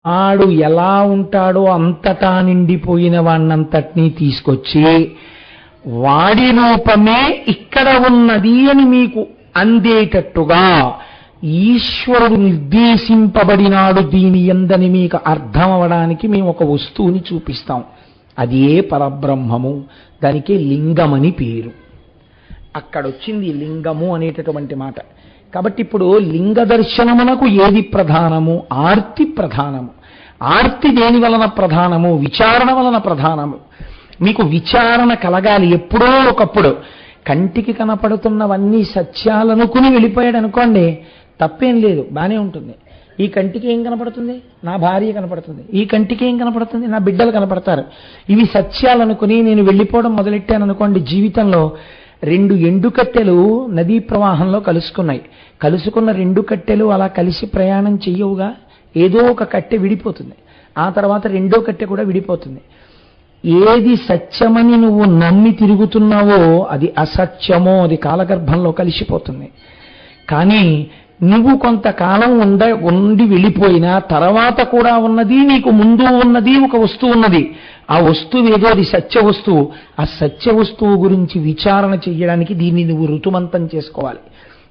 ఆడు ఎలా ఉంటాడో అంతటా నిండిపోయిన వాణ్ణంతటినీ తీసుకొచ్చి వాడి రూపమే ఇక్కడ ఉన్నది అని మీకు అందేటట్టుగా ఈశ్వరుడు నిర్దేశింపబడినాడు దీని యందని మీకు అర్థం అవడానికి మేము ఒక వస్తువుని చూపిస్తాం. అదే పరబ్రహ్మము. దానికి లింగమని పేరు. అక్కడొచ్చింది లింగము అనేటటువంటి మాట. కాబట్టి ఇప్పుడు లింగ దర్శనమునకు ఏది ప్రధానము? ఆర్తి ప్రధానము. ఆర్తి దేని వలన ప్రధానము? విచారణ వలన ప్రధానము. మీకు విచారణ కలగాలి ఎప్పుడో ఒకప్పుడు. కంటికి కనపడుతున్నవన్నీ సత్యాలనుకుని వెళ్ళిపోయాడు అనుకోండి, తప్పేం లేదు, బానే ఉంటుంది. ఈ కంటికి ఏం కనపడుతుంది? నా భార్య కనపడుతుంది. ఈ కంటికి ఏం కనపడుతుంది? నా బిడ్డలు కనపడతారు. ఇవి సత్యాలనుకుని నేను వెళ్ళిపోవడం మొదలెట్టాను అనుకోండి, జీవితంలో రెండు ఎండుకట్టెలు నదీ ప్రవాహంలో కలుసుకున్నాయి. కలుసుకున్న రెండు కట్టెలు అలా కలిసి ప్రయాణం చెయ్యవుగా. ఏదో ఒక కట్టె విడిపోతుంది, ఆ తర్వాత రెండో కట్టె కూడా విడిపోతుంది. ఏది సత్యమని నువ్వు నమ్మి తిరుగుతున్నావో అది అసత్యమో అది కాలగర్భంలో కలిసిపోతుంది. కానీ నువ్వు కొంతకాలం ఉండి వెళ్ళిపోయినా తర్వాత కూడా ఉన్నది, నీకు ముందు ఉన్నది ఒక వస్తువు ఉన్నది. ఆ వస్తువు ఏదో అది సత్య వస్తువు. ఆ సత్య వస్తువు గురించి విచారణ చెయ్యడానికి దీన్ని నువ్వు ఋతుమంతం చేసుకోవాలి.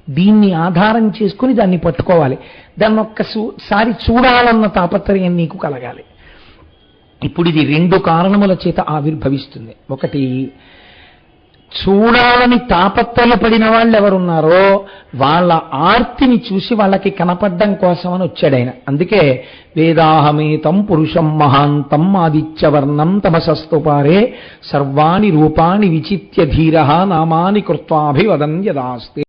దీన్ని ఆధారం చేసుకుని దాన్ని పట్టుకోవాలి. దాన్ని ఒక్కసారి చూడాలన్న తాపత్రయం నీకు కలగాలి. ఇప్పుడు ఇది రెండు కారణముల చేత ఆవిర్భవిస్తుంది. ఒకటి, చూడాలని తాపత్రయపడిన వాళ్ళు ఎవరున్నారో వాళ్ళ ఆర్తిని చూసి వాళ్ళకి కనపడ్డం కోసమని వచ్చాడు ఆయన. అందుకే వేదాహమేతం పురుషం మహాంతం ఆదిత్యవర్ణం తమసస్తుపారే సర్వాణి రూపాణి విచిత్య ధీర నామాని కృత్వాభివదన్ యదాస్తే.